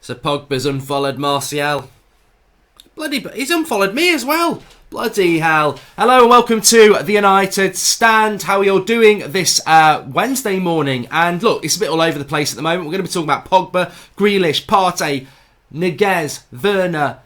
So Pogba's unfollowed Martial. He's unfollowed me as well. Bloody hell. Hello and welcome to the United Stand. How are you all doing this Wednesday morning? And look, it's a bit all over the place at the moment. We're going to be talking about Pogba, Grealish, Partey, Niguez, Werner,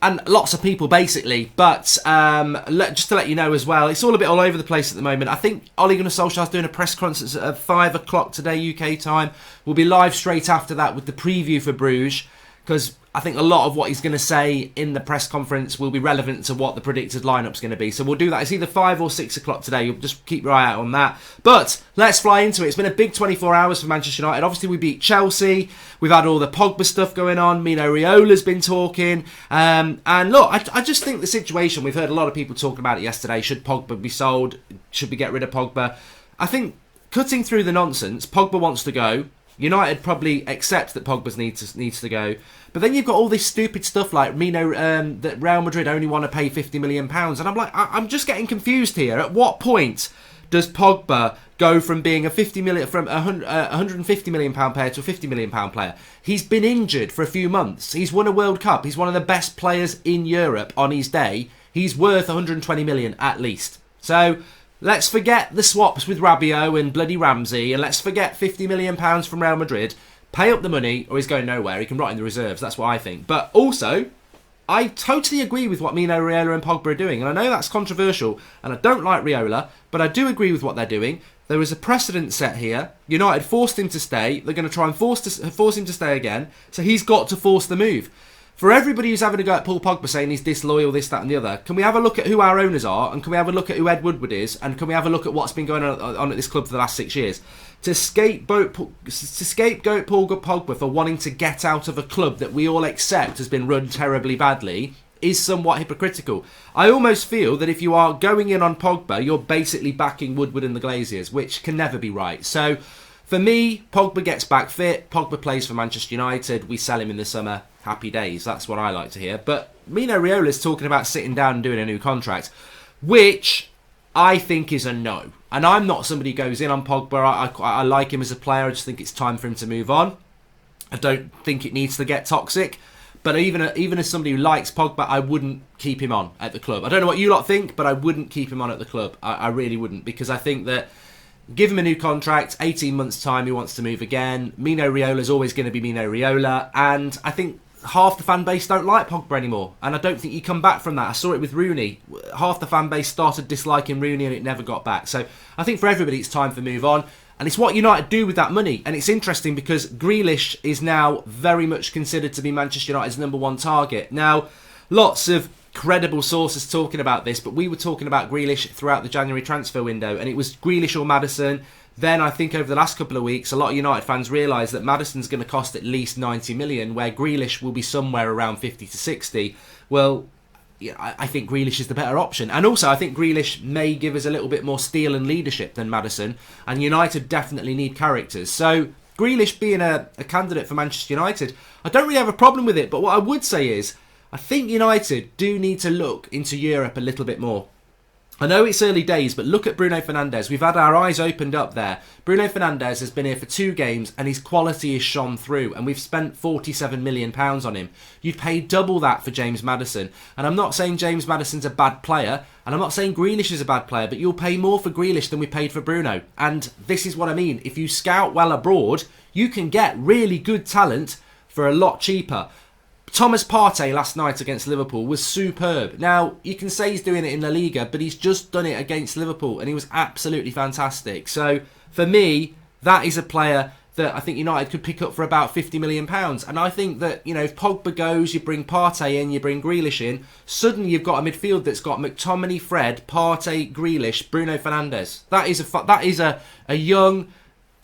and lots of people basically. But just to let you know as well, it's all a bit all over the place at the moment. I think Ole Gunnar Solskjaer's doing a press conference at 5 o'clock today UK time. We'll be live straight after that with the preview for Bruges, because I think a lot of what he's going to say in the press conference will be relevant to what the predicted lineup's going to be. So we'll do that. It's either 5 or 6 o'clock today. You'll just keep your eye out on that. But let's fly into it. It's been a big 24 hours for Manchester United. Obviously, we beat Chelsea. We've had all the Pogba stuff going on. Mino Raiola's been talking. And look, I just think the situation, we've heard a lot of people talking about it yesterday. Should Pogba be sold? Should we get rid of Pogba? I think cutting through the nonsense, Pogba wants to go. United probably accept that Pogba needs to go. But then you've got all this stupid stuff like that Real Madrid only want to pay £50 million. And I'm like, I'm just getting confused here. At what point does Pogba go from being a £150 million player to a £50 million player? He's been injured for a few months. He's won a World Cup. He's one of the best players in Europe on his day. He's worth 120 million at least. So let's forget the swaps with Rabiot and bloody Ramsey, and let's forget £50 million from Real Madrid. Pay up the money or he's going nowhere. He can rot in the reserves. That's what I think. But also, I totally agree with what Mino Raiola and Pogba are doing. And I know that's controversial, and I don't like Raiola, but I do agree with what they're doing. There was a precedent set here. United forced him to stay. They're going to try and force him to stay again. So he's got to force the move. For everybody who's having a go at Paul Pogba saying he's disloyal, this, that and the other, can we have a look at who our owners are, and can we have a look at who Ed Woodward is, and can we have a look at what's been going on at this club for the last 6 years? To scapegoat Paul Pogba for wanting to get out of a club that we all accept has been run terribly badly is somewhat hypocritical. I almost feel that if you are going in on Pogba, you're basically backing Woodward and the Glaziers, which can never be right. So for me, Pogba gets back fit, Pogba plays for Manchester United, we sell him in the summer. Happy days. That's what I like to hear. But Mino Raiola's talking about sitting down and doing a new contract, which I think is a no. And I'm not somebody who goes in on Pogba. I like him as a player. I just think it's time for him to move on. I don't think it needs to get toxic. But even as somebody who likes Pogba, I wouldn't keep him on at the club. I don't know what you lot think, but I wouldn't keep him on at the club. I really wouldn't, because I think that give him a new contract, 18 months' time, he wants to move again. Mino Raiola's always going to be Mino Raiola. And I think half the fan base don't like Pogba anymore, and I don't think you come back from that. I saw it with Rooney. Half the fan base started disliking Rooney and it never got back. So I think for everybody it's time to move on, and it's what United do with that money. And it's interesting because Grealish is now very much considered to be Manchester United's number one target. Now, lots of credible sources talking about this, but we were talking about Grealish throughout the January transfer window, and it was Grealish or Maddison. Then I think over the last couple of weeks, a lot of United fans realise that Maddison's going to cost at least 90 million, where Grealish will be somewhere around 50 to 60. Well, yeah, I think Grealish is the better option. And also, I think Grealish may give us a little bit more steel and leadership than Maddison. And United definitely need characters. So Grealish being a candidate for Manchester United, I don't really have a problem with it. But what I would say is, I think United do need to look into Europe a little bit more. I know it's early days, but look at Bruno Fernandes. We've had our eyes opened up there. Bruno Fernandes has been here for 2 games and his quality has shone through, and we've spent £47 million on him. You'd pay double that for James Maddison. And I'm not saying James Maddison's a bad player, and I'm not saying Grealish is a bad player, but you'll pay more for Grealish than we paid for Bruno. And this is what I mean. If you scout well abroad, you can get really good talent for a lot cheaper. Thomas Partey last night against Liverpool was superb. Now, you can say he's doing it in La Liga, but he's just done it against Liverpool, and he was absolutely fantastic. So, for me, that is a player that I think United could pick up for about £50 million. And I think that, if Pogba goes, you bring Partey in, you bring Grealish in, suddenly you've got a midfield that's got McTominay, Fred, Partey, Grealish, Bruno Fernandes. That is a young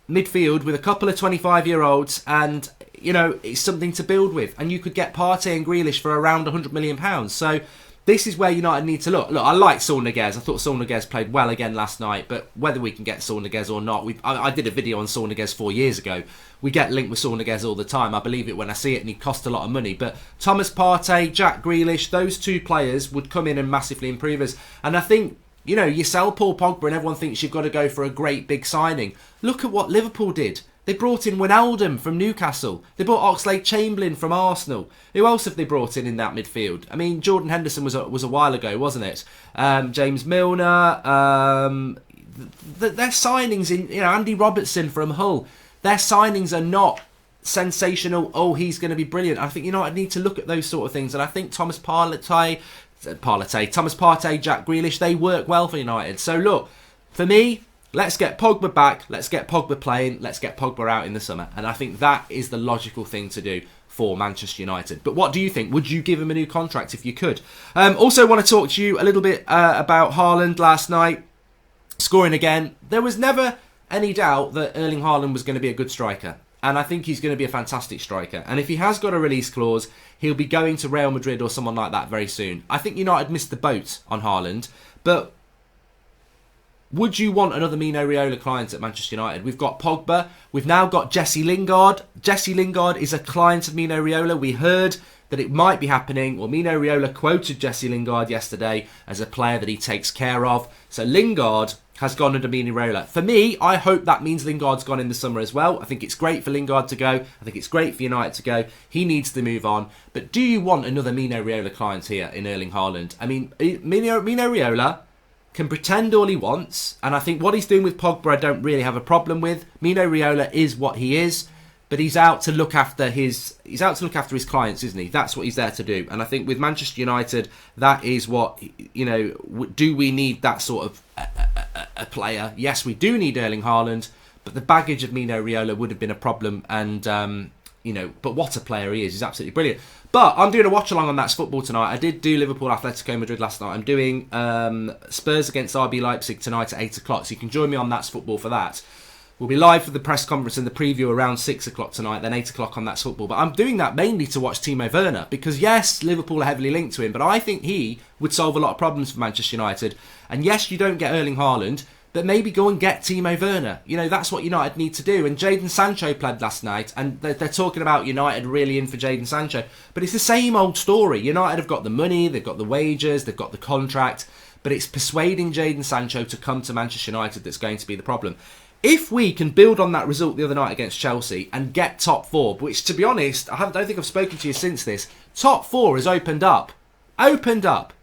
midfield with a couple of 25-year-olds, and it's something to build with. And you could get Partey and Grealish for around £100 million. So this is where United need to look. Look, I like Saul Niguez. I thought Saul Niguez played well again last night, but whether we can get Saul Niguez or not, I did a video on Saul Niguez 4 years ago. We get linked with Saul Niguez all the time. I believe it when I see it, and he cost a lot of money. But Thomas Partey, Jack Grealish, those 2 players would come in and massively improve us. And I think, you sell Paul Pogba and everyone thinks you've got to go for a great big signing. Look at what Liverpool did. They brought in Wijnaldum from Newcastle. They brought Oxlade-Chamberlain from Arsenal. Who else have they brought in that midfield? I mean, Jordan Henderson was a while ago, wasn't it? James Milner. Their signings in, Andy Robertson from Hull. Their signings are not sensational. Oh, he's going to be brilliant. I think I need to look at those sort of things, and I think Thomas Partey, Jack Grealish, they work well for United. So look, for me, let's get Pogba back. Let's get Pogba playing. Let's get Pogba out in the summer, and I think that is the logical thing to do for Manchester United. But what do you think? Would you give him a new contract if you could? Also want to talk to you a little bit about Haaland last night. Scoring again. There was never any doubt that Erling Haaland was going to be a good striker. And I think he's going to be a fantastic striker. And if he has got a release clause, he'll be going to Real Madrid or someone like that very soon. I think United missed the boat on Haaland. But would you want another Mino Raiola client at Manchester United? We've got Pogba. We've now got Jesse Lingard. Jesse Lingard is a client of Mino Raiola. We heard that it might be happening. Well, Mino Raiola quoted Jesse Lingard yesterday as a player that he takes care of. So Lingard has gone under Mino Raiola. For me, I hope that means Lingard's gone in the summer as well. I think it's great for Lingard to go. I think it's great for United to go. He needs to move on. But do you want another Mino Raiola client here in Erling Haaland? I mean, Mino Raiola can pretend all he wants, and I think what he's doing with Pogba I don't really have a problem with. Mino Raiola is what he is, but he's out to look after his clients, isn't he? That's what he's there to do. And I think with Manchester United, that is what, do we need that sort of a player? Yes, we do need Erling Haaland, but the baggage of Mino Raiola would have been a problem. And but what a player he is! He's absolutely brilliant. But I'm doing a watch along on That's Football tonight. I did do Liverpool Atletico Madrid last night. I'm doing Spurs against RB Leipzig tonight at 8 o'clock. So you can join me on That's Football for that. We'll be live for the press conference and the preview around 6 o'clock tonight, then 8 o'clock on That's Football. But I'm doing that mainly to watch Timo Werner, because yes, Liverpool are heavily linked to him, but I think he would solve a lot of problems for Manchester United. And yes, you don't get Erling Haaland, but maybe go and get Timo Werner. That's what United need to do. And Jadon Sancho played last night, and they're talking about United really in for Jadon Sancho. But it's the same old story. United have got the money, they've got the wages, they've got the contract, but it's persuading Jadon Sancho to come to Manchester United that's going to be the problem. If we can build on that result the other night against Chelsea and get top four, which to be honest, don't think I've spoken to you since this, top four has opened up.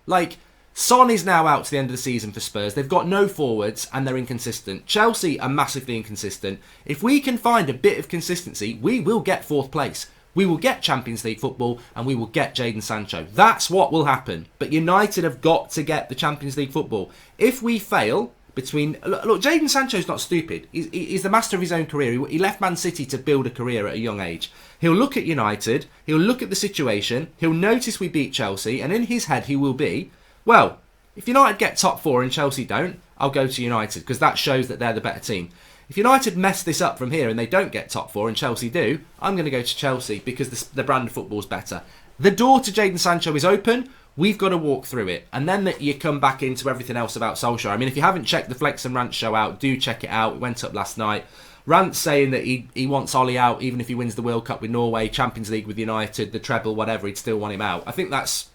Like, Son is now out to the end of the season for Spurs. They've got no forwards and they're inconsistent. Chelsea are massively inconsistent. If we can find a bit of consistency, we will get fourth place. We will get Champions League football and we will get Jadon Sancho. That's what will happen. But United have got to get the Champions League football. If we fail... Look, Jadon Sancho's not stupid. He's the master of his own career. He left Man City to build a career at a young age. He'll look at United, he'll look at the situation, he'll notice we beat Chelsea, and in his head he will be, well, if United get top four and Chelsea don't, I'll go to United, because that shows that they're the better team. If United mess this up from here and they don't get top four and Chelsea do, I'm going to go to Chelsea because the brand of football is better. The door to Jadon Sancho is open. We've got to walk through it. And then you come back into everything else about Solskjaer. I mean, if you haven't checked the Flex and Rant show out, do check it out. It went up last night. Rant saying that he wants Ollie out even if he wins the World Cup with Norway, Champions League with United, the treble, whatever, he'd still want him out. I think that's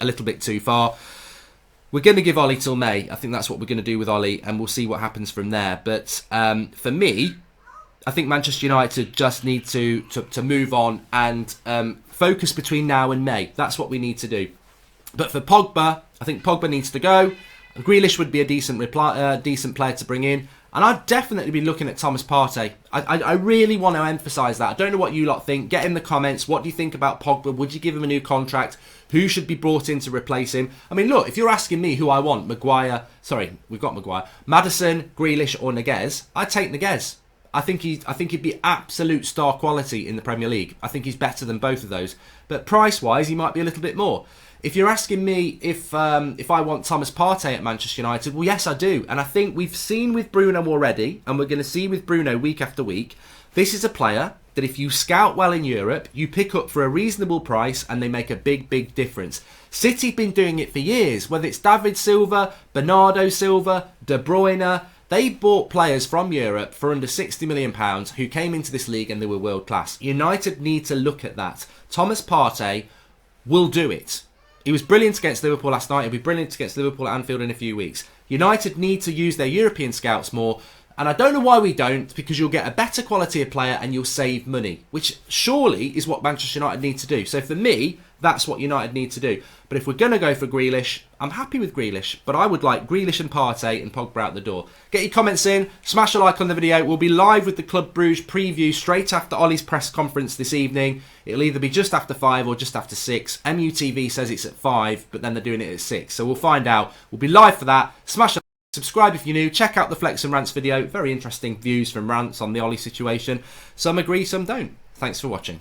a little bit too far. We're going to give Ollie till May. I think that's what we're going to do with Ollie, and we'll see what happens from there. But for me, I think Manchester United just need to move on and focus between now and May. That's what we need to do. But for Pogba, I think Pogba needs to go. Grealish would be a decent player to bring in. And I'd definitely be looking at Thomas Partey. I really want to emphasise that. I don't know what you lot think. Get in the comments. What do you think about Pogba? Would you give him a new contract? Who should be brought in to replace him? I mean, look, if you're asking me who I want, we've got Maguire, Maddison, Grealish or Niguez, I'd take Niguez. I think he'd be absolute star quality in the Premier League. I think he's better than both of those. But price-wise, he might be a little bit more. If you're asking me if I want Thomas Partey at Manchester United, well, yes, I do. And I think we've seen with Bruno already, and we're going to see with Bruno week after week, this is a player that if you scout well in Europe, you pick up for a reasonable price and they make a big, big difference. City have been doing it for years, whether it's David Silva, Bernardo Silva, De Bruyne. They bought players from Europe for under £60 million who came into this league and they were world class. United need to look at that. Thomas Partey will do it. He was brilliant against Liverpool last night. He'll be brilliant against Liverpool at Anfield in a few weeks. United need to use their European scouts more. And I don't know why we don't, because you'll get a better quality of player and you'll save money, which surely is what Manchester United need to do. So for me, that's what United need to do. But if we're going to go for Grealish, I'm happy with Grealish, but I would like Grealish and Partey and Pogba out the door. Get your comments in, smash a like on the video. We'll be live with the Club Bruges preview straight after Ollie's press conference this evening. It'll either be just after 5 or just after 6. MUTV says it's at 5, but then they're doing it at 6. So we'll find out. We'll be live for that. Smash a subscribe if you're new. Check out the Flex and Rants video. Very interesting views from Rants on the Ollie situation. Some agree, some don't. Thanks for watching.